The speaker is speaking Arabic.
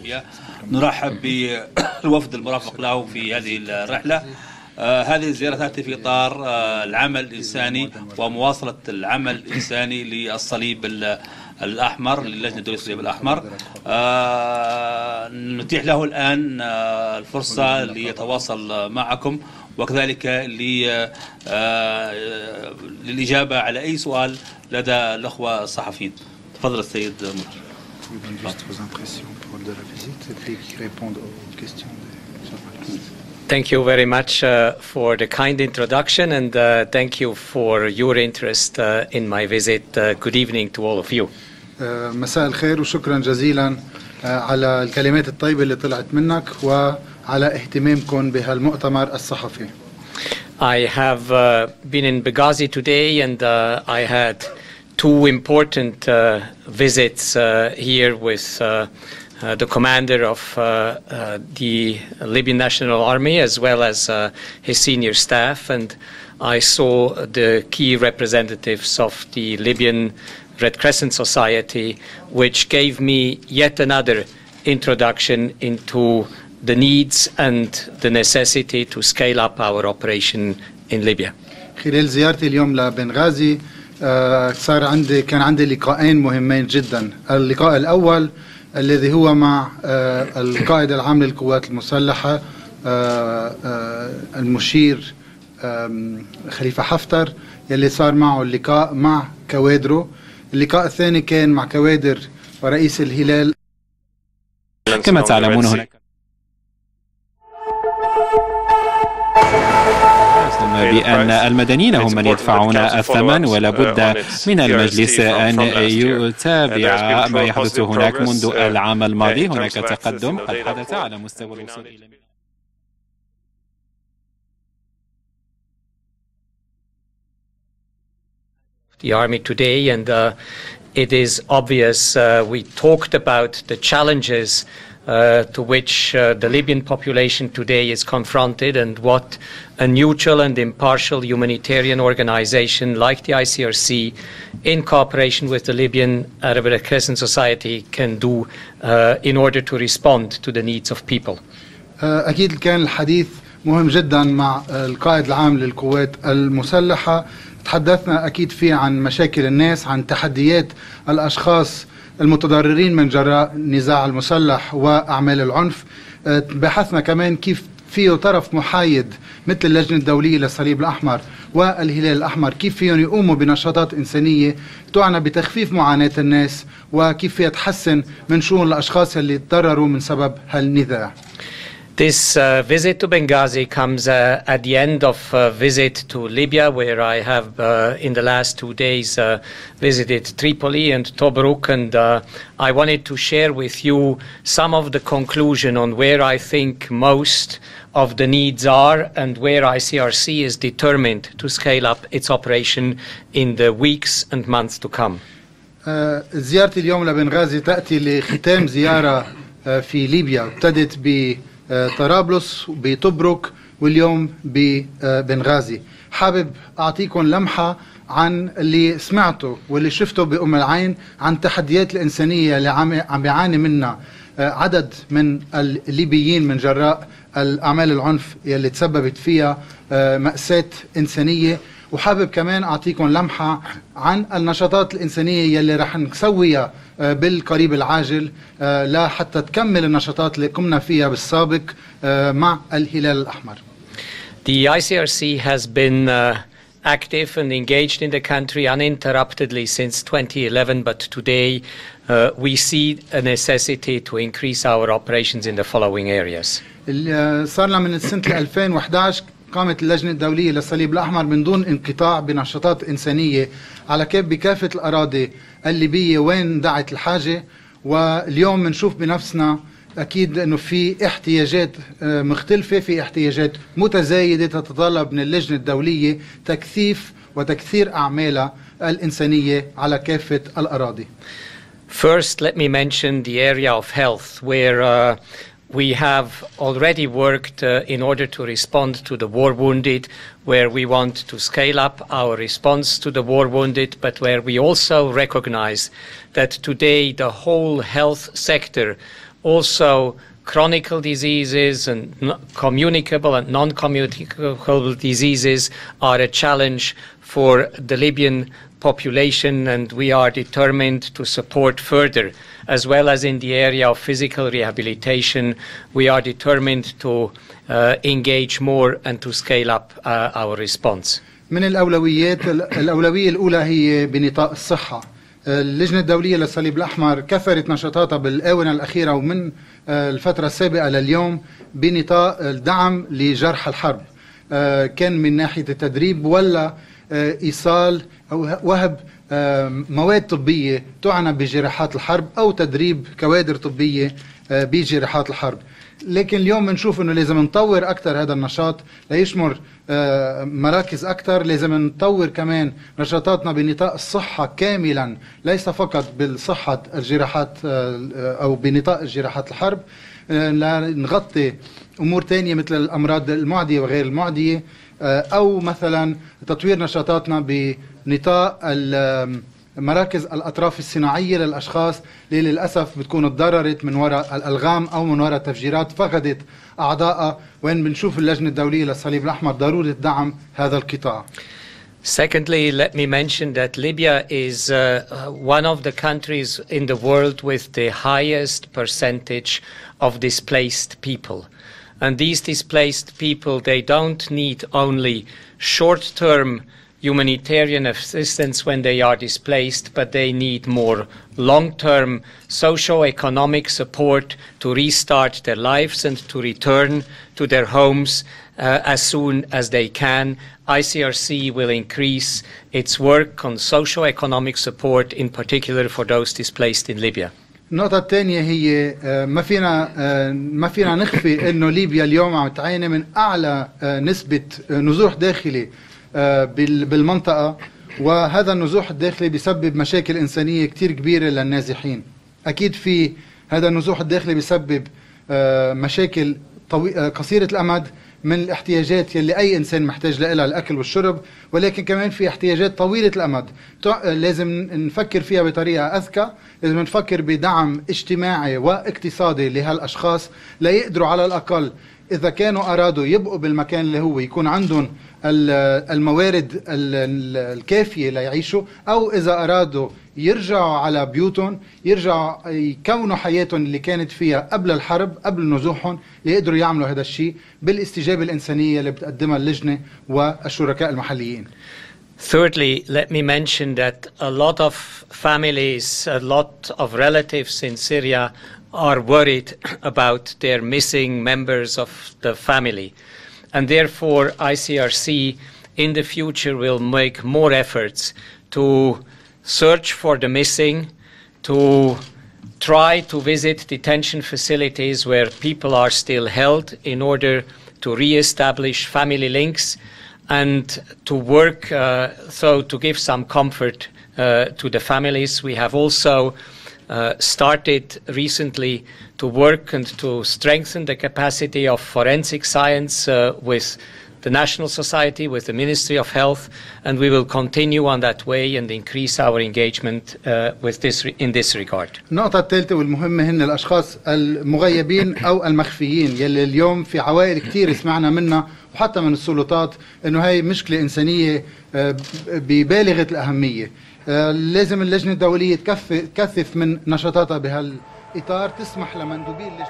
ليبيا. نرحب بالوفد المرافق له في هذه الرحلة. هذه الزيارة تأتي في إطار العمل الإنساني ومواصلة العمل الإنساني للصليب الأحمر، للجنة الدولية للصليب الأحمر. نتيح له الآن الفرصة ليتواصل معكم وكذلك للإجابة على أي سؤال لدى الأخوة الصحفيين. تفضل السيد مؤتمر. Thank you very much for the kind introduction, and thank you for your interest in my visit. Good evening to all of you. مساء الخير وشكرا جزيلا على الكلمات الطيبة اللي طلعت منك وعلى اهتمامكم بهالمؤتمر الصحفي. I have been in Benghazi today, and I had two important visits here with the commander of the Libyan National Army as well as his senior staff, and I saw the key representatives of the Libyan Red Crescent Society, which gave me yet another introduction into the needs and the necessity to scale up our operation in Libya. خلال زيارتي اليوم لبنغازي كان عندي لقاءين مهمين جدا. اللقاء الأول الذي هو مع القائد العام للقوات المسلحة المشير خليفة حفتر، يلي صار معه اللقاء مع كوادره. اللقاء الثاني كان مع كوادر ورئيس الهلال. كما تعلمون هناك بأن المدنيين هم من يدفعون الثمن، ولا بد من المجلس أن يتابع ما يحدث هناك. منذ العام الماضي هناك تقدم قد حدث على مستوى الوصول إلى the army today, and it is obvious we talked about the challenges to which the Libyan population today is confronted, and what a neutral and impartial humanitarian organization like the ICRC, in cooperation with the Libyan Arab Red Crescent Society, can do in order to respond to the needs of people. أكيد كان الحديث مهم جدا مع القائد العام للقوات المسلحة. تحدثنا أكيد فيه عن مشاكل الناس، عن تحديات الأشخاص المتضررين من جراء النزاع المسلح وأعمال العنف. بحثنا كمان كيف فيه طرف محايد مثل اللجنة الدولية للصليب الأحمر والهلال الأحمر، كيف فيهم يقوموا بنشاطات إنسانية تعنى بتخفيف معاناة الناس، وكيف فيها تحسن من شؤون الأشخاص اللي تضرروا من سبب هالنزاع. This visit to Benghazi comes at the end of a visit to Libya, where I have in the last 2 days visited Tripoli and Tobruk, and I wanted to share with you some of the conclusion on where I think most of the needs are and where ICRC is determined to scale up its operation in the weeks and months to come. زيارتي اليوم لبنغازي تأتي لختام زيارة في ليبيا، ابتدت طرابلس بطبرق واليوم ببنغازي. حابب أعطيكم لمحة عن اللي سمعته واللي شفته بأم العين عن التحديات الإنسانية اللي عم بيعاني منها عدد من الليبيين من جراء الأعمال العنف اللي تسببت فيها مأساة إنسانية. وحابب كمان أعطيكم لمحة عن النشاطات الإنسانية يلي رح نسويها بالقريب العاجل لحتى تكمل النشاطات اللي قمنا فيها بالسابق مع الهلال الأحمر. The ICRC has been active and engaged in the country uninterruptedly since 2011, but today we see a necessity to increase our operations in the following areas. صار لنا من سنة 2011 قامت اللجنة الدولية للصليب الأحمر من دون انقطاع بنشاطات إنسانية على بكافة الأراضي الليبية وين دعت الحاجة. واليوم بنشوف بنفسنا أكيد أنه في احتياجات مختلفة، في احتياجات متزايدة تتطلب من اللجنة الدولية تكثيف وتكثير أعمالها الإنسانية على كافة الأراضي. First, let me mention the area of health, where we have already worked in order to respond to the war wounded, where we want to scale up our response to the war wounded, but where we also recognize that today the whole health sector also chronic diseases and communicable and non-communicable diseases are a challenge for the Libyan population, and we are determined to support further. As well as in the area of physical rehabilitation, we are determined to engage more and to scale up our response. من الأولوية الأولى هي بنطاق الصحة. اللجنة الدولية للصليب الأحمر كثرت نشاطاتها بالآونة الأخيرة ومن الفترة السابقة لليوم بنطاق الدعم لجرحى الحرب، كان من ناحية التدريب ولا إيصال أو وهب مواد طبية تعنى بجراحات الحرب أو تدريب كوادر طبية بجراحات الحرب. لكن اليوم بنشوف انه لازم نطور اكثر هذا النشاط ليشمر مراكز اكثر، لازم نطور كمان نشاطاتنا بنطاق الصحة كاملا، ليس فقط بالصحة الجراحات او بنطاق الجراحات الحرب، لنغطي امور ثانية مثل الامراض المعدية وغير المعدية، او مثلا تطوير نشاطاتنا بنطاق مراكز الأطراف الصناعية للأشخاص اللي للأسف بتكون اتضررت من وراء الألغام أو من وراء تفجيرات فقدت أعضائها، وين بنشوف اللجنة الدولية للصليب الأحمر ضرورة دعم هذا القطاع. Secondly, let me mention that Libya is one of the countries in the world with the highest percentage of displaced people. And these displaced people, they don't need only short-term humanitarian assistance when they are displaced, but they need more long-term socio-economic support to restart their lives and to return to their homes as soon as they can. ICRC will increase its work on socio-economic support, in particular for those displaced in Libya. النقطة الثانية هي ما فينا نخفي إنه ليبيا اليوم عم تعاني من أعلى نسبة نزوح داخلي بالمنطقة، وهذا النزوح الداخلي بيسبب مشاكل إنسانية كتير كبيرة للنازحين. أكيد في هذا النزوح الداخلي بيسبب مشاكل قصيرة الأمد من الاحتياجات يلي أي إنسان محتاج لها، الأكل والشرب، ولكن كمان في احتياجات طويلة الأمد لازم نفكر فيها بطريقة أذكى. لازم نفكر بدعم اجتماعي واقتصادي لهالأشخاص ليقدروا على الأقل إذا كانوا أرادوا يبقوا بالمكان اللي هو يكون عندهم الموارد الكافية ليعيشوا، أو إذا أرادوا يرجعوا على بيوتهم، يرجعوا يكونوا حياتهم اللي كانت فيها قبل الحرب، قبل نزوحهم، ليقدروا يعملوا هذا الشيء بالاستجابة الإنسانية اللي بتقدمها اللجنة والشركاء المحليين. Thirdly, let me mention that a lot of families, a lot of relatives in Syria are worried about their missing members of the family. And therefore, ICRC in the future will make more efforts to search for the missing, to try to visit detention facilities where people are still held in order to re-establish family links, and to work so to give some comfort to the families. We have also started recently to work and to strengthen the capacity of forensic science with the National Society, with the Ministry of Health, and we will continue on that way and increase our engagement in this regard. النقطة الثالثة والمهمة هن الأشخاص المغيبين أو المخفيين يلي اليوم في عوائل كتير سمعنا منها وحتى من السلطات إنه هاي مشكلة إنسانية ببالغة الأهمية. لازم اللجنة الدولية تكثف من نشاطاتها بهالإطار، تسمح لمندوبي اللجنة